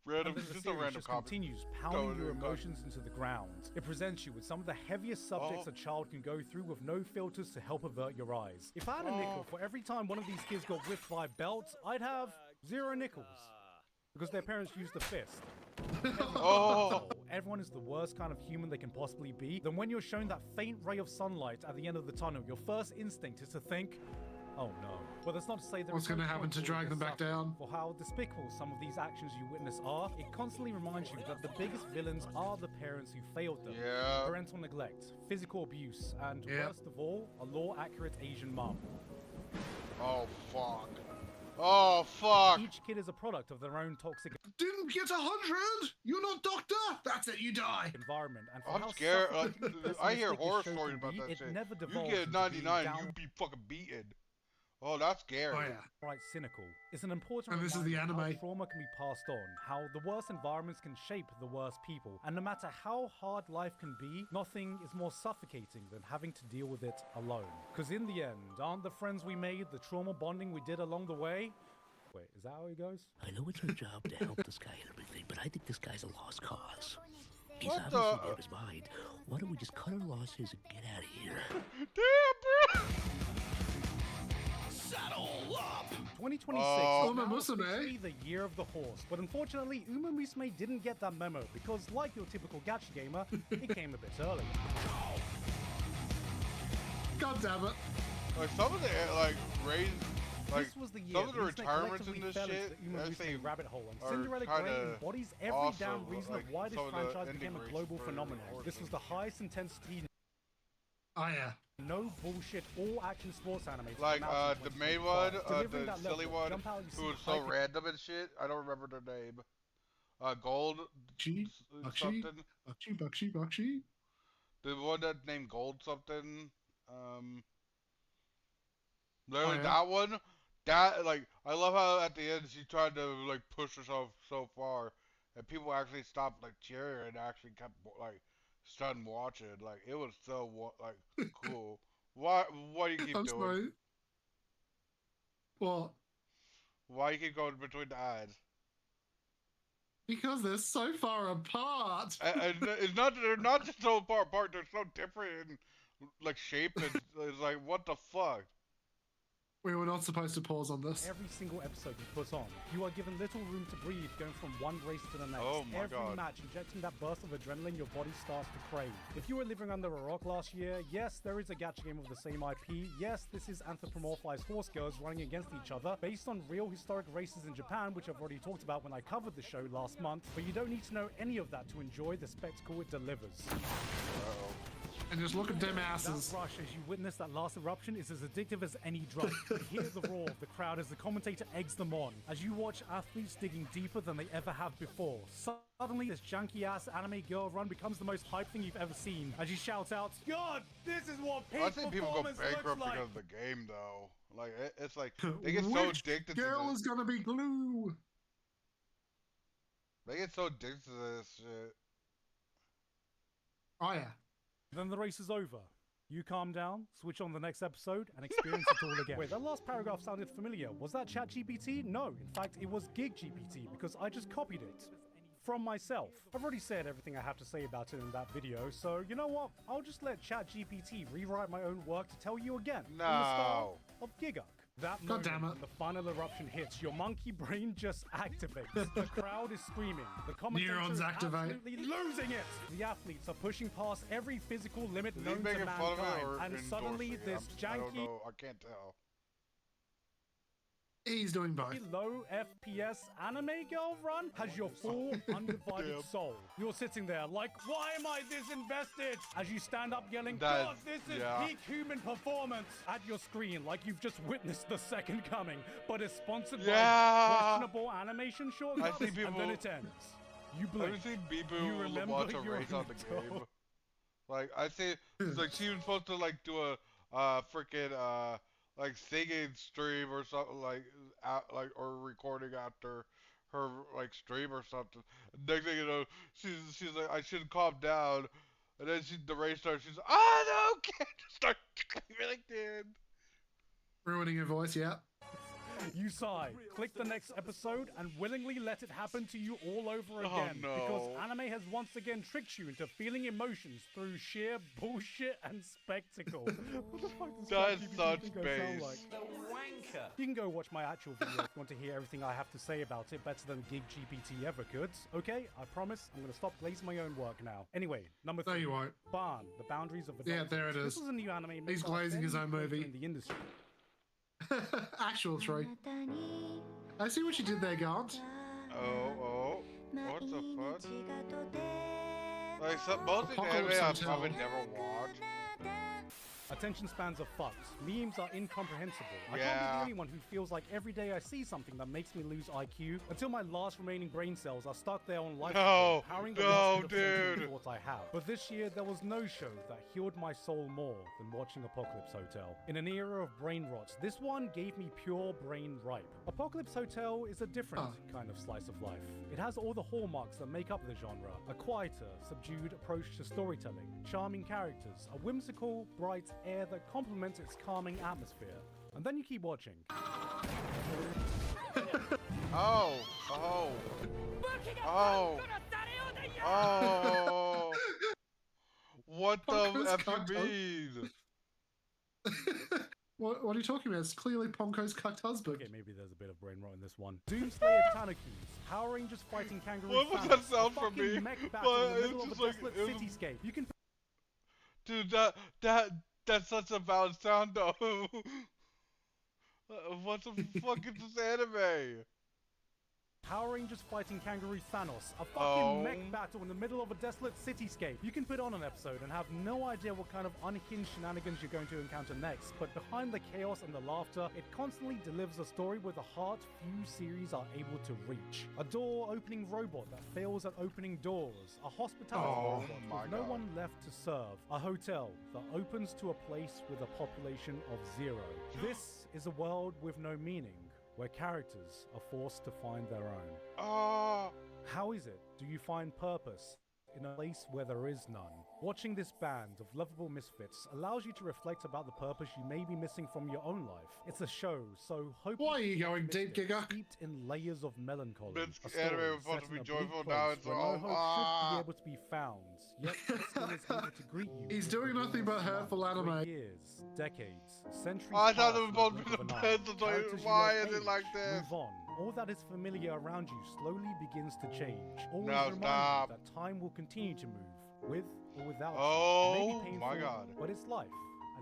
Random, and then the just a series random just comment. continues pounding your emotions into the ground. It presents you with some of the heaviest subjects a child can go through with no filters to help avert your eyes. If I had a nickel for every time one of these kids got whipped by belts, I'd have 0 nickels. Because their parents used the fist. Everyone is the worst kind of human they can possibly be. Then when you're shown that faint ray of sunlight at the end of the tunnel, your first instinct is to think, oh no. Well, that's not to say that what's going to happen to drag them back down. For how despicable some of these actions you witness are, it constantly reminds you that the biggest villains are the parents who failed them. Parental neglect, physical abuse, and worst of all, a law-accurate Asian mom. Oh fuck. Oh fuck! Each kid is a product of their own toxic Didn't get 100! You're not doctor! That's it, you die! Environment. And for I'm how scared. suffocating I hear pessimistic horror this show stories can about be, that it shit. never You devolves get into 99, being you be fucking beaten. Oh, that's scary. Oh yeah. Right, cynical. It's an important And this is the reminder of anime. how trauma can be passed on, how the worst environments can shape the worst people, and no matter how hard life can be, nothing is more suffocating than having to deal with it alone. Because in the end, aren't the friends we made, the trauma bonding we did along the way? Wait, is that how he goes? I know it's our job to help this guy and everything, but I think this guy's a lost cause. He's What obviously the- out of his mind. Why don't we just cut our losses and get out of here? Damn, bro. Saddle up! 2026 Oh. is now Uma Musume. officially the year of the horse, but unfortunately, Uma Musume didn't get that memo because, like your typical gacha gamer, it came a bit early. God damn it. Like some of the like raised, like This was the year some of the internet retirements in collectively this fell into shit, the Uma actually Musume rabbit hole, and are Cinderella Grey kinda embodies every awesome, damn reason like of why this some of the franchise became ending a races global for phenomenon. horses. This was the highest intensity, Oh yeah. no bullshit, all action sports anime. to like come out in the main one, 2025. Delivering the that silly level of one, jump out, you who see was so hype- random and shit. I don't remember their name. Gold Bakshi, Bakshi, something. Bakshi. The one that named Gold something. Literally Oh, yeah? that one. That like I love how at the end she tried to like push herself so far, and people actually stopped like cheering and actually kept like stunned watching. Like it was so like cool. Why do you keep I'm doing? sorry. What? Why you keep going between the eyes? Because they're so far apart. And it's not they're not just so far apart. They're so different in like shape. And it's like what the fuck. We were not supposed to pause on this. Every single episode you put on, you are given little room to breathe going from one race to the next. Oh my Every God. match, injecting that burst of adrenaline your body starts to crave. If you were living under a rock last year, yes, there is a gacha game of the same IP. Yes, this is anthropomorphized horse girls running against each other based on real historic races in Japan, which I've already talked about when I covered the show last month, but you don't need to know any of that to enjoy the spectacle it delivers. Uh-oh. And just look at them That asses. rush as you witness that last eruption is as addictive as any drug. You hear the roar of the crowd as the commentator eggs them on, as you watch athletes digging deeper than they ever have before. Suddenly, this janky-ass anime girl run becomes the most hype thing you've ever seen, as you shout out, "God, this is what peak I think people go performance looks bankrupt like!" because of the game though. Like it's like they get so Which addicted girl to is gonna be glue? they get so addicted to this shit. Oh yeah. Then the race is over. You calm down, switch on the next episode, and experience it all again. Wait, that last paragraph sounded familiar. Was that ChatGPT? No, in fact, it was GigGPT, because I just copied it from myself. I've already said everything I have to say about it in that video, so you know what? I'll just let ChatGPT rewrite my own work to tell you again. In the style of Giguk. That God moment damn it. when the final eruption hits, your monkey brain just activates. The crowd is screaming. The commentator Neurons is activate. absolutely losing it. The athletes are pushing past every physical limit Is he known to making fun of it mankind, or and suddenly endorsing it? this I don't janky, know. I can't tell. He's doing both. low FPS anime girl run has your full undivided Damn. soul. You're sitting there like, why am I this invested? As you stand up yelling, That- God, this is yeah. peak human performance at your screen, like you've just witnessed the second coming, but it's sponsored by Yeah. questionable animation shortcuts, see and people- then it ends. You I've blink. seen You Bibu remember watch a you're race in on the the game. door. Like I see, like she was supposed to like do a freaking like singing stream or something like or recording after her like stream or something. Next thing you know, she's like I should calm down, and then the race starts. She's like, I don't care. Start screaming again. Ruining your voice, yeah. You sigh, click the next episode, and willingly let it happen to you all over Oh, again. no. Because anime has once again tricked you into feeling emotions through sheer bullshit and spectacle. What the fuck does That's ChatGPT such think I sound base. like? The wanker! You can go watch my actual video if you want to hear everything I have to say about it better than GigGPT ever could. Okay, I promise I'm going to stop glazing my own work now. Anyway, number No, 3. you won't. Barn, the boundaries of Yeah, adulthood. there it This is. was a new anime made He's by a glazing his fairly own new movie. in the industry. Actual 3. I see what you did there, Gaunt. Oh, what the fuck? Like most of the anime Apocalypse I've Hotel. probably never watched. Attention spans are fucked. Memes are incomprehensible. I can't be Yeah. the only one who feels like every day I see something that makes me lose IQ until my last remaining brain cells are stuck there on life No, support, powering the no, last bit of sentient dude. thought I have. But this year, there was no show that healed my soul more than watching Apocalypse Hotel. In an era of brain rot, this one gave me pure brain ripe. Apocalypse Hotel is a different kind of slice of life. It has all the hallmarks that make up the genre. A quieter, subdued approach to storytelling, charming characters, a whimsical, bright air that complements its calming atmosphere. And then you keep watching. Oh, oh, oh, oh. What the Ponko's F cucked you mean? What are you talking about? It's clearly Ponko's cucked husband. Okay, maybe there's a bit of brain rot in this one. Doomslayer Tanakis, Power Rangers fighting kangaroo. What was Thanos, that sound a from fucking me? mech battle But in the it's middle of a just like- desolate it was- cityscape. You can Dude, that's such a valid sound though. What the fuck is this anime? Power Rangers fighting kangaroo Thanos, a fucking Oh. mech battle in the middle of a desolate cityscape. You can put on an episode and have no idea what kind of unhinged shenanigans you're going to encounter next, but behind the chaos and the laughter, it constantly delivers a story with a heart few series are able to reach. A door-opening robot that fails at opening doors, a hospitality Oh robot my with no God. one left to serve, a hotel that opens to a place with a population of 0. This is a world with no meaning, where characters are forced to find their own. Oh, How is it? Do you find purpose in a place where there is none? Watching this band of lovable misfits allows you to reflect about the purpose you may be missing from your own life. It's a show so hopeless. Why are you going deep, Giga? Steeped in layers of melancholy. This A story anime was supposed set to be in a bleak joyful, place now it's where no all- hope should be able to be found. Yet it still is able to greet you. He's with doing the nothing but warmth of hurtful life. anime. For years, decades, centuries. I thought pass it was in supposed to blink be the of an eye. best. It's like, Characters you why love is it like age, this? Move on. All that is familiar around you slowly begins to change. Always Now remind stop. you that time will continue to move, with or without you. It Oh may be painful, my God. but it's life.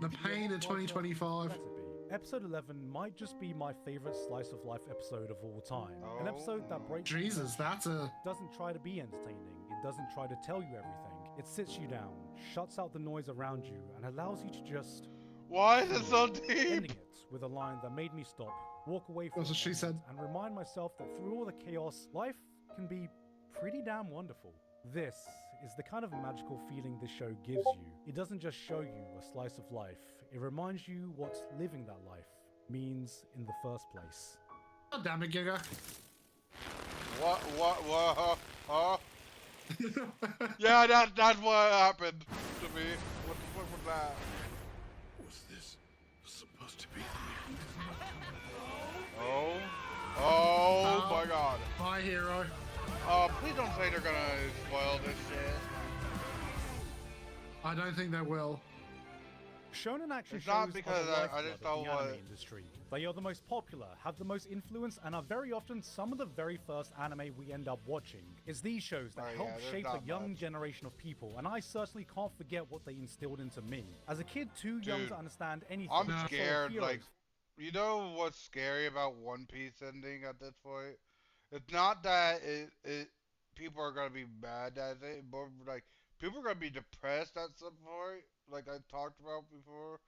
And The if you pain ever in falter, 2025. let it be. Episode 11 might just be my favorite slice of life episode of all time. An episode that breaks Jesus, that's a... doesn't try to be entertaining. It doesn't try to tell you everything. It sits you down, shuts out the noise around you, and allows you to just Why is it so deep? ending it with a line that made me stop, walk away from That's what she it, said. and remind myself that through all the chaos, life can be pretty damn wonderful. This is the kind of magical feeling this show gives you. It doesn't just show you a slice of life, it reminds you what living that life means in the first place. God damn it, Giga. What, huh? Yeah, that's what happened to me. What the fuck was that? Was this supposed to be? Oh my God. My hero. Please don't say they're gonna spoil this shit. I don't think they will. Shonen action It's shows not because are the I just lifeblood of don't the want- anime industry. They are the most popular, have the most influence, and are very often some of the very first anime we end up watching. It's these shows that Oh, help yeah, there's shape a not young much. generation of people, and I certainly can't forget what they instilled into me. As a kid too young Dude, to understand anything, I'm I saw scared, heroes like, you know what's scary about One Piece ending at this point? It's not that people are gonna be mad at it, but like people are gonna be depressed at some point, like I talked about before.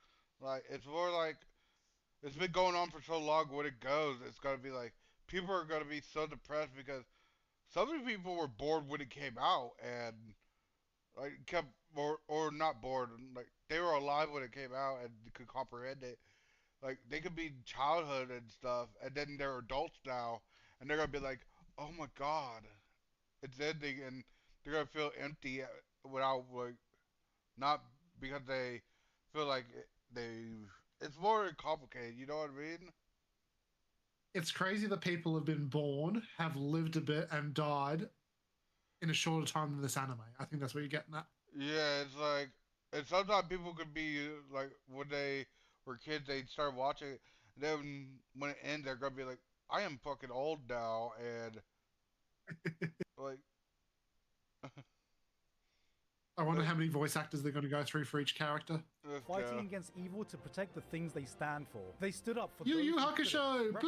Like it's more like it's been going on for so long. When it goes, it's gonna be like people are gonna be so depressed because some of the people were bored when it came out and like kept or not bored, like they were alive when it came out and could comprehend it. Like they could be childhood and stuff, and then they're adults now, and they're gonna be like, "Oh my God, it's ending," and they're gonna feel empty without like not because they feel like they. It's more complicated. You know what I mean? It's crazy that people have been born, have lived a bit, and died in a shorter time than this anime. I think that's what you're getting at. Yeah, it's like, and sometimes people could be like when they were kids, they'd start watching it, and then when it ends, they're gonna be like, "I am fucking old now," and like. I wonder how many voice actors they're going to go through for each character. fighting against evil to protect the things they stand for. They stood up for Yu those Yu who couldn't, Hakusho, represented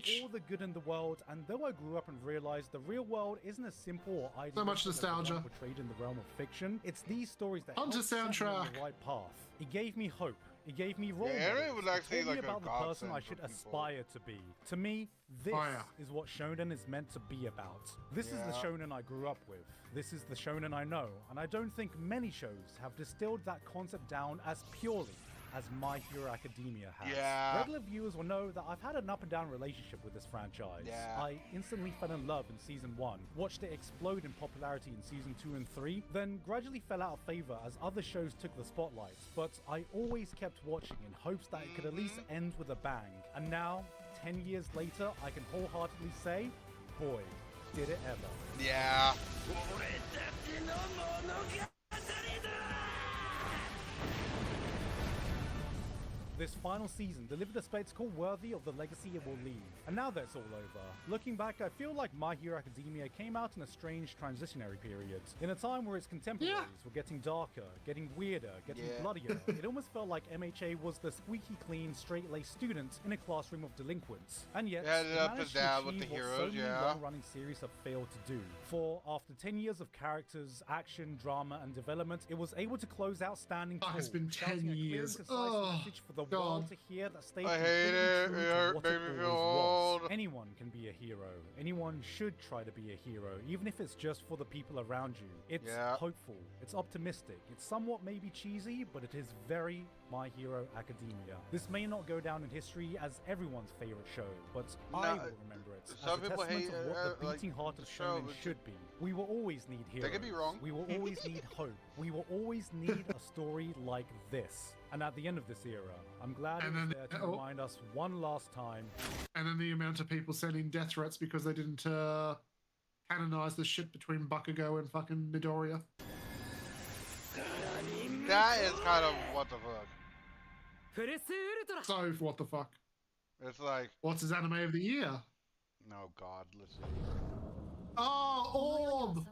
Bleach! all the good in the world, and though I grew up and realized the real world isn't as simple or idealistic So much as the one nostalgia. portrayed in the realm of fiction, it's these stories that Hunter help set me on soundtrack. the right path. It gave me hope It gave me role Yeah, anime models. was It actually taught me like a about the person godsend I for should people. aspire to be. To me, this is what shonen is meant to be about. This is the Yeah. shonen I grew up with. This is the shonen I know, and I don't think many shows have distilled that concept down as purely as My Hero Academia has. Yeah. Regular viewers will know that I've had an up and down relationship with this franchise. Yeah. I instantly fell in love in season 1, watched it explode in popularity in season 2 and 3, then gradually fell out of favor as other shows took the spotlight, but I always kept watching in hopes that it could at least end with a bang. And now, 10 years later, I can wholeheartedly say, boy, did it ever. Yeah. This final season delivered a spectacle worthy of the legacy it will leave. And now that it's all over, looking back, I feel like My Hero Academia came out in a strange transitionary period. In a time where its contemporaries were getting darker, getting weirder, getting bloodier, it almost felt like MHA was the squeaky clean, straight-laced student in a classroom of delinquents. And yet, Yeah, it up and managed to down with achieve the what heroes, so many yeah. long-running series have failed to do. For after 10 years of characters, action, drama, and development, it was able to close out standing tall, It's been 10 shouting a clear and years. concise Oh, message for the God. world to hear that stayed I hate completely it. true It to hurt, what made it me always feel was. old. Anyone can be a hero. Anyone should try to be a hero, even if it's just for the people around you. It's hopeful. It's optimistic. It's somewhat maybe cheesy, but it is very My Hero Academia. This may not go down in history as everyone's favorite show, but I will remember it some as a people testament hate, of what the like, beating heart of the show, shonen but should be. We will always need heroes. could be wrong. We will always need hope. We will always need a story like this. And at the end of this era, I'm glad it was there to remind us one last time. And then the amount of people sending death threats because they didn't canonize the shit between Bakugo and fucking Midoriya. That is kind of what the fuck. So, what the fuck? It's like, What's his anime of the year? no god, listen. Oh, Orb!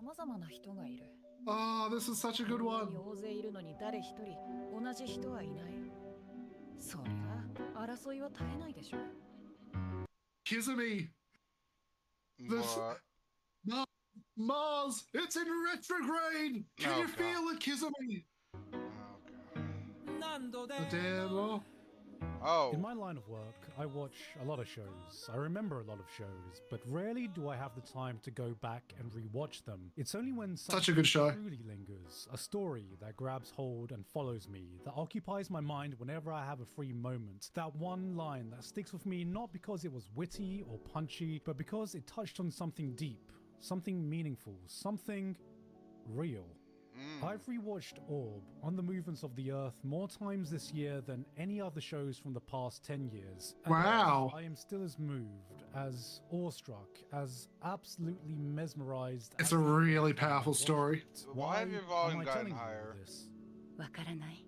Oh, this is such a good one. 大勢いるのに誰一人同じ人はいない。そりゃ争いは絶えないでしょ。Kizumi! This, What? Mars! It's in retrograde! Can Oh, you God. feel it, Kizumi? Oh god. Damn. Oh. In my line of work, I watch a lot of shows. I remember a lot of shows, but rarely do I have the time to go back and rewatch them. It's only when Such a good show. truly lingers, a story that grabs hold and follows me, that occupies my mind whenever I have a free moment. That one line that sticks with me not because it was witty or punchy, but because it touched on something deep, something meaningful, something real. I've rewatched Orb, On the Movements of the Earth, more times this year than any other shows from the past 10 years. And Wow. I am still as moved, as awestruck, as absolutely mesmerized. It's as a the really first time I powerful watched story. it. Why have your am volume I gotten telling you all higher? this? わからない。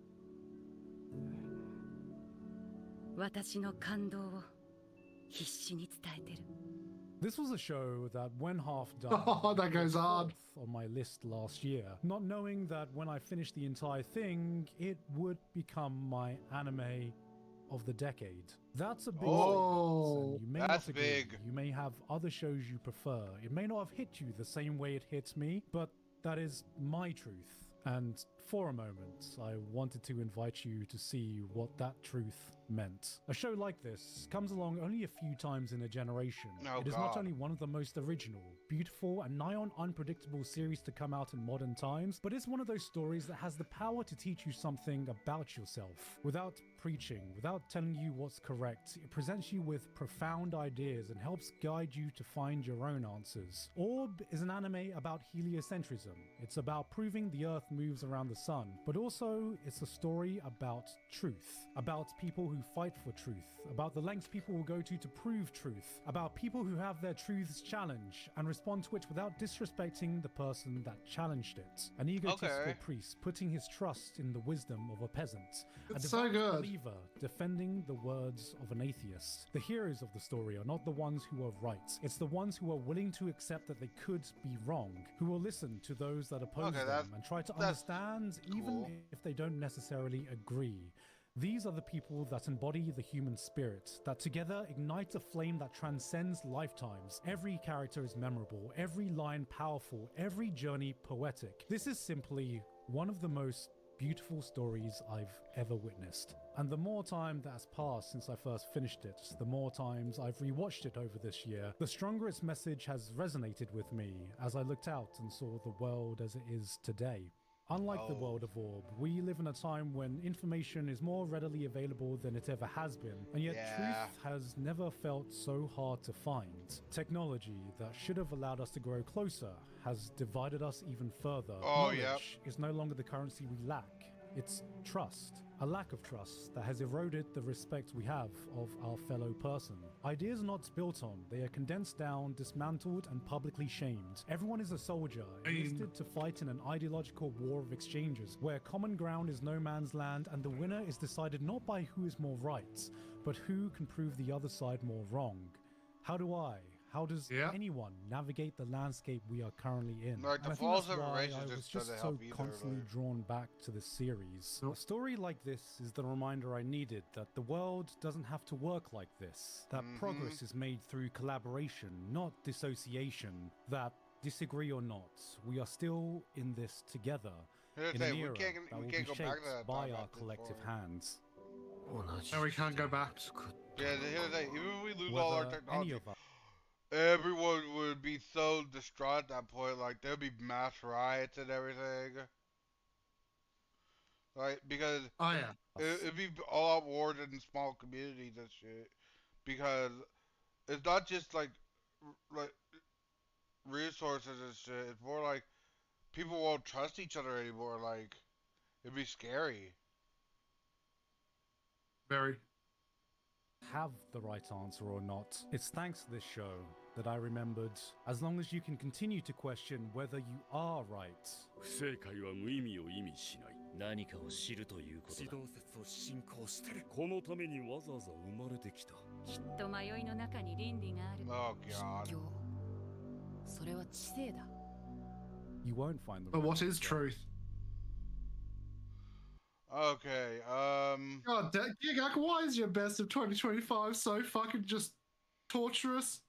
私の感動を必死に伝えてる。 This was a show that, when half done, Oh, that goes was hard. fourth on my list last year, not knowing that when I finished the entire thing, it would become my anime of the decade. That's a big Oh, statement, and you may that's not agree. big. You may have other shows you prefer. It may not have hit you the same way it hits me, but that is my truth. And for a moment, I wanted to invite you to see what that truth meant. A show like this comes along only a few times in a generation. Oh, it is not God. only one of the most original, beautiful, and nigh on unpredictable series to come out in modern times, but it's one of those stories that has the power to teach you something about yourself. Without preaching, without telling you what's correct, it presents you with profound ideas and helps guide you to find your own answers. Orb is an anime about heliocentrism. It's about proving the Earth moves around the sun, but also it's a story about truth, about people who fight for truth, about the lengths people will go to prove truth, about people who have their truths challenged and respond to it without disrespecting the person that challenged it. An egotistical Okay. priest putting his trust in the wisdom of a peasant. It's a so devout good. believer defending the words of an atheist. The heroes of the story are not the ones who are right. It's the ones who are willing to accept that they could be wrong, who will listen to those that oppose Okay, them and try to that's understand even cool. if they don't necessarily agree. These are the people that embody the human spirit, that together ignite a flame that transcends lifetimes. Every character is memorable, every line powerful, every journey poetic. This is simply one of the most beautiful stories I've ever witnessed. And the more time that has passed since I first finished it, the more times I've rewatched it over this year, the stronger its message has resonated with me as I looked out and saw the world as it is today. Unlike the world of Orb, we live in a time when information is more readily available than it ever has been, and yet truth has never felt so hard to find. Technology that should have allowed us to grow closer has divided us even further. Knowledge is no longer the currency we lack, it's trust. A lack of trust that has eroded the respect we have of our fellow person. Ideas are not built on, they are condensed down, dismantled, and publicly shamed. Everyone is a soldier, enlisted to fight in an ideological war of exchanges, where common ground is no man's land and the winner is decided not by who is more right, but who can prove the other side more wrong. How does anyone navigate the landscape we are currently in? Like, and I think that's why I was just so constantly drawn back to this series. A story like this is the reminder I needed that the world doesn't have to work like this. That progress is made through collaboration, not dissociation. That, disagree or not, we are still in this together. In an era that will be shaped by our collective hands. And we can't go back. Yeah, here's the thing, even if we lose all our technology, everyone would be so distraught at that point, like there'd be mass riots and everything. Like, because it'd be all out wars in small communities and shit. Because it's not just like resources and shit, it's more like people won't trust each other anymore, like it'd be scary. Very. Have the right answer or not. It's thanks to this show that I remembered, as long as you can continue to question whether you are right. 不正解は無意味を意味しない。何かを知るということだ。地動説を信仰してる。このためにわざわざ生まれてきた。きっと迷いの中に倫理がある。Oh God. 実況。それは知性だ。You won't find the But right what is answer. truth? Okay, God, Gigak, why is your best of 2025 so fucking just torturous?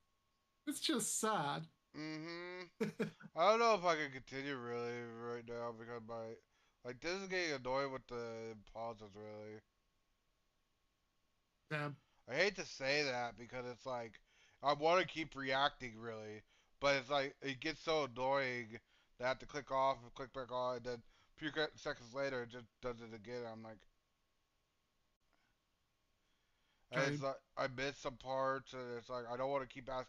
It's just sad. I don't know if I can continue really right now because like this is getting annoying with the pauses really. Damn. I hate to say that because it's like I want to keep reacting really, but it's like it gets so annoying that I have to click off and click back on, and then a few seconds later it just does it again. I'm like, and it's like I missed some parts, and it's like I don't want to keep asking